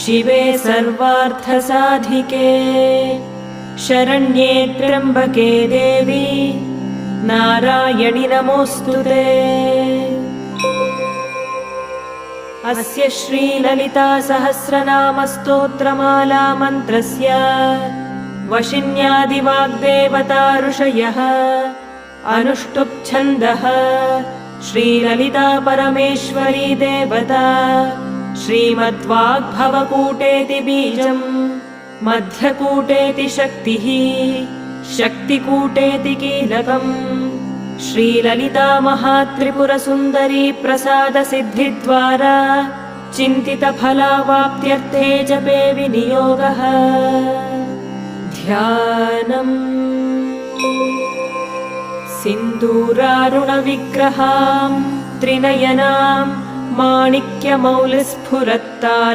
शिवे सर्वार्थसाधिके शरण्ये त्र्यम्बके देवी नारायणि नमोऽस्तुते। अस्य श्रीललिता सहस्रनाम स्तोत्रमाला मन्त्रस्य वशिन्यादिवाग्देवता ऋषयः अनुष्टुप् छन्दः श्रीललिता परमेश्वरी देवता श्रीमद्वाग्भवकूटेति बीजम् मध्यकूटेति शक्तिः शक्तिकूटेति कीलकम् श्रीललिता महात्रिपुरसुन्दरी प्रसादसिद्धिद्वारा चिन्तितफलावाप्त्यर्थे जपे विनियोगः। ध्यानम् सिन्दूरारुणविग्रहां त्रिनयनां माणिक्यमौलिस्फुरत्तारां